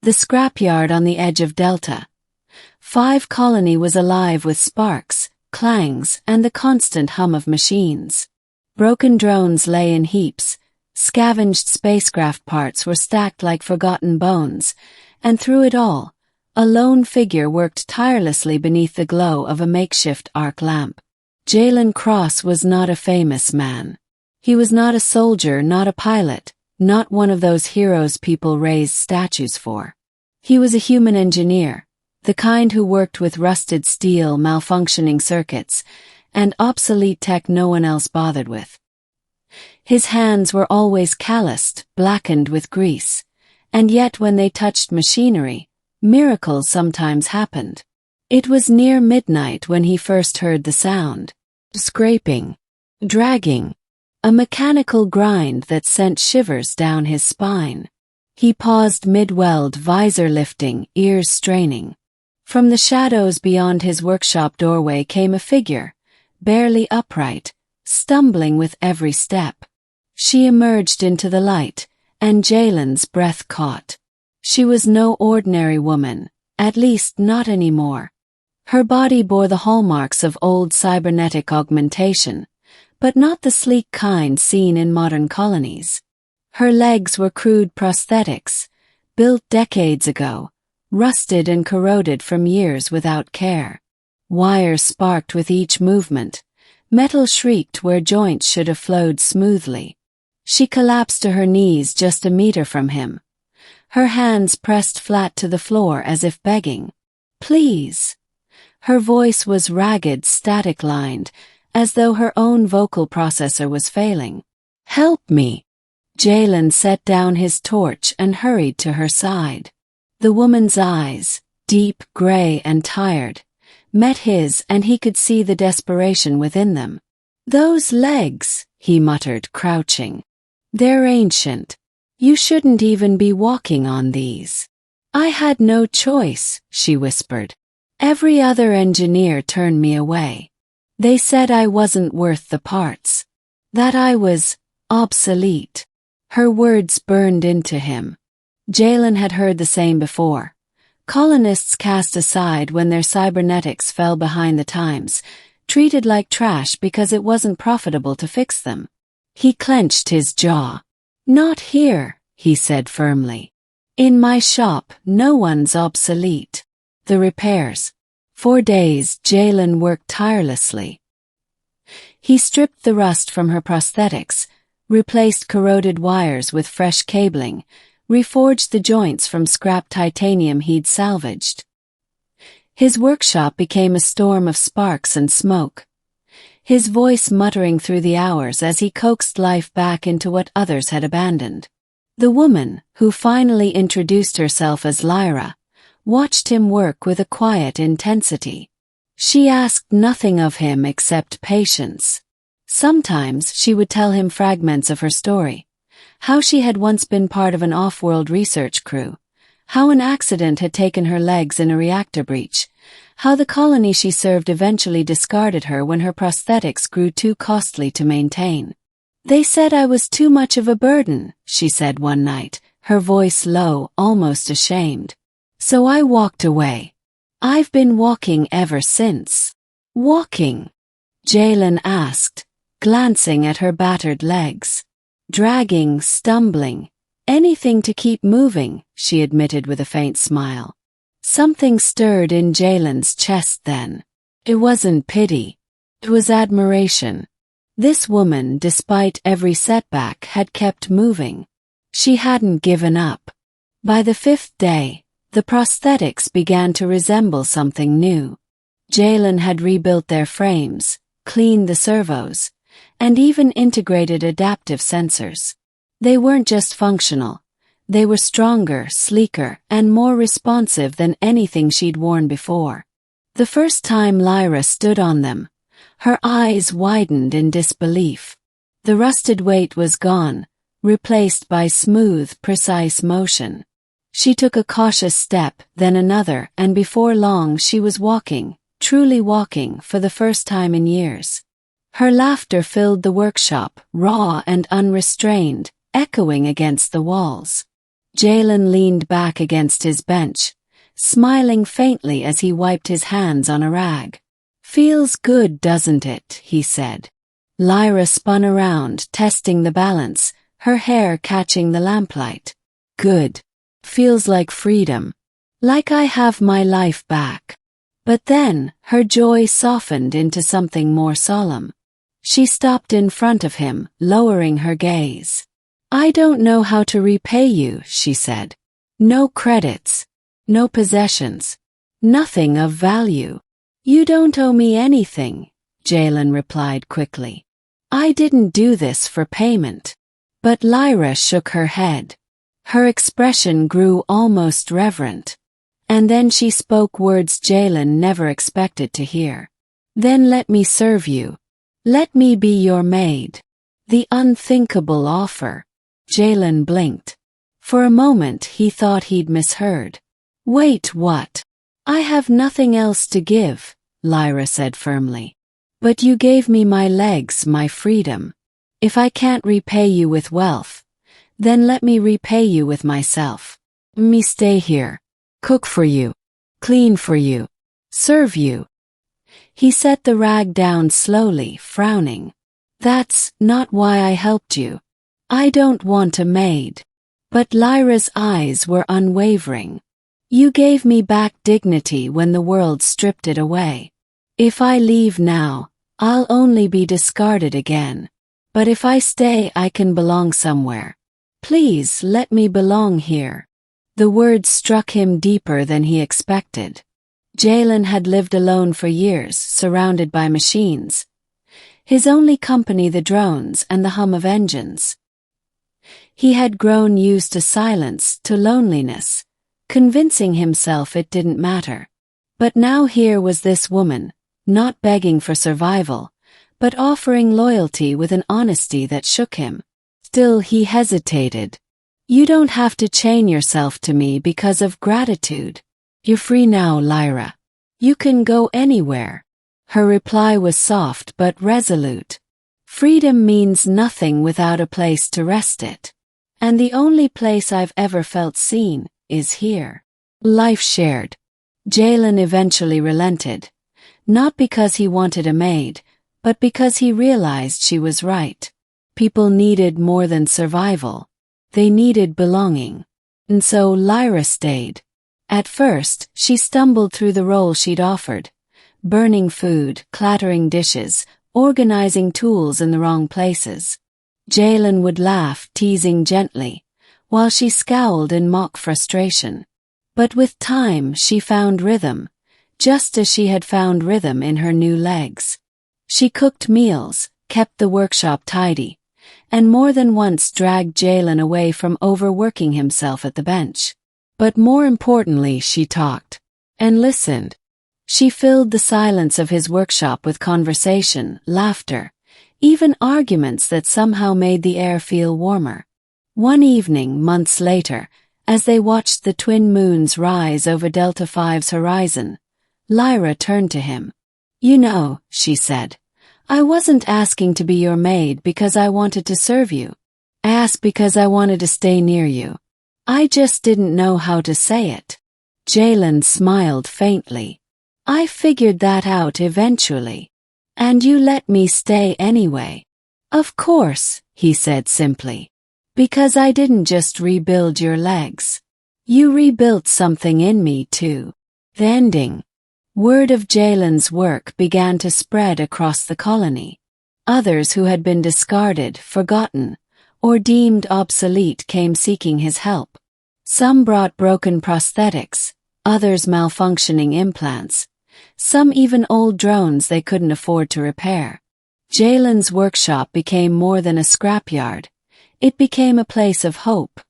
The scrapyard on the edge of Delta. 5 Colony was alive with sparks, clangs, and the constant hum of machines. Broken drones lay in heaps, scavenged spacecraft parts were stacked like forgotten bones, and through it all, a lone figure worked tirelessly beneath the glow of a makeshift arc lamp. Jalen Cross was not a famous man. He was not a soldier, not a pilot, not one of those heroes people raise statues for. He was a human engineer, the kind who worked with rusted steel, malfunctioning circuits, and obsolete tech no one else bothered with. His hands were always calloused, blackened with grease, and yet when they touched machinery, miracles sometimes happened. It was near midnight when he first heard the sound. Scraping. Dragging. A mechanical grind that sent shivers down his spine. He paused mid-weld, visor lifting, ears straining. From the shadows beyond his workshop doorway came a figure, barely upright, stumbling with every step. She emerged into the light, and Jalen's breath caught. She was no ordinary woman, at least not anymore. Her body bore the hallmarks of old cybernetic augmentation, but not the sleek kind seen in modern colonies. Her legs were crude prosthetics, built decades ago, rusted and corroded from years without care. Wires sparked with each movement, metal shrieked where joints should have flowed smoothly. She collapsed to her knees just a meter from him, her hands pressed flat to the floor as if begging, "Please." Her voice was ragged, static-lined, as though her own vocal processor was failing. "Help me." Jalen set down his torch and hurried to her side. The woman's eyes, deep, gray, and tired, met his and he could see the desperation within them. "Those legs," he muttered, crouching. "They're ancient. You shouldn't even be walking on these." "I had no choice," she whispered. "Every other engineer turned me away. They said I wasn't worth the parts. That I was obsolete." Her words burned into him. Jalen had heard the same before. Colonists cast aside when their cybernetics fell behind the times, treated like trash because it wasn't profitable to fix them. He clenched his jaw. "Not here," he said firmly. "In my shop, no one's obsolete." The repairs. For days, Jalen worked tirelessly. He stripped the rust from her prosthetics, replaced corroded wires with fresh cabling, reforged the joints from scrap titanium he'd salvaged. His workshop became a storm of sparks and smoke, his voice muttering through the hours as he coaxed life back into what others had abandoned. The woman, who finally introduced herself as Lyra, watched him work with a quiet intensity. She asked nothing of him except patience. Sometimes she would tell him fragments of her story, how she had once been part of an off-world research crew, how an accident had taken her legs in a reactor breach, how the colony she served eventually discarded her when her prosthetics grew too costly to maintain. "They said I was too much of a burden," she said one night, her voice low, almost ashamed. "So I walked away. I've been walking ever since." "Walking?" Jalen asked, glancing at her battered legs. "Dragging, stumbling, anything to keep moving," she admitted with a faint smile. Something stirred in Jalen's chest then. It wasn't pity. It was admiration. This woman, despite every setback, had kept moving. She hadn't given up. By the 5th day, the prosthetics began to resemble something new. Jalen had rebuilt their frames, cleaned the servos, and even integrated adaptive sensors. They weren't just functional. They were stronger, sleeker, and more responsive than anything she'd worn before. The first time Lyra stood on them, her eyes widened in disbelief. The rusted weight was gone, replaced by smooth, precise motion. She took a cautious step, then another, and before long she was walking, truly walking, for the first time in years. Her laughter filled the workshop, raw and unrestrained, echoing against the walls. Jalen leaned back against his bench, smiling faintly as he wiped his hands on a rag. "Feels good, doesn't it?" he said. Lyra spun around, testing the balance, her hair catching the lamplight. "Good. Feels like freedom. Like I have my life back." But then, her joy softened into something more solemn. She stopped in front of him, lowering her gaze. "I don't know how to repay you," she said. "No credits. No possessions. Nothing of value." "You don't owe me anything," Jalen replied quickly. "I didn't do this for payment." But Lyra shook her head. Her expression grew almost reverent. And then she spoke words Jalen never expected to hear. "Then let me serve you. Let me be your maid." The unthinkable offer. Jalen blinked. For a moment he thought he'd misheard. "Wait, what?" "I have nothing else to give," Lyra said firmly. "But you gave me my legs, my freedom. If I can't repay you with wealth, then let me repay you with myself. Me stay here. Cook for you. Clean for you. Serve you." He set the rag down slowly, frowning. "That's not why I helped you. I don't want a maid." But Lyra's eyes were unwavering. "You gave me back dignity when the world stripped it away. If I leave now, I'll only be discarded again. But if I stay, I can belong somewhere. Please let me belong here." The words struck him deeper than he expected. Jalen had lived alone for years, surrounded by machines. His only company the drones and the hum of engines. He had grown used to silence, to loneliness, convincing himself it didn't matter. But now here was this woman, not begging for survival, but offering loyalty with an honesty that shook him. Still he hesitated. "You don't have to chain yourself to me because of gratitude. You're free now, Lyra. You can go anywhere." Her reply was soft but resolute. "Freedom means nothing without a place to rest it. And the only place I've ever felt seen is here." Life shared. Jalen eventually relented. Not because he wanted a maid, but because he realized she was right. People needed more than survival. They needed belonging. And so Lyra stayed. At first, she stumbled through the role she'd offered, burning food, clattering dishes, organizing tools in the wrong places. Jalen would laugh, teasing gently, while she scowled in mock frustration. But with time, she found rhythm, just as she had found rhythm in her new legs. She cooked meals, kept the workshop tidy, and more than once dragged Jalen away from overworking himself at the bench. But more importantly, she talked and listened. She filled the silence of his workshop with conversation, laughter, even arguments that somehow made the air feel warmer. One evening, months later, as they watched the twin moons rise over Delta V's horizon, Lyra turned to him. "You know," she said, "I wasn't asking to be your maid because I wanted to serve you. I asked because I wanted to stay near you. I just didn't know how to say it." Jalen smiled faintly. "I figured that out eventually. And you let me stay anyway." "Of course," he said simply. "Because I didn't just rebuild your legs. You rebuilt something in me too." The ending. Word of Jalen's work began to spread across the colony. Others who had been discarded, forgotten, or deemed obsolete came seeking his help. Some brought broken prosthetics, others malfunctioning implants, some even old drones they couldn't afford to repair. Jalen's workshop became more than a scrapyard. It became a place of hope,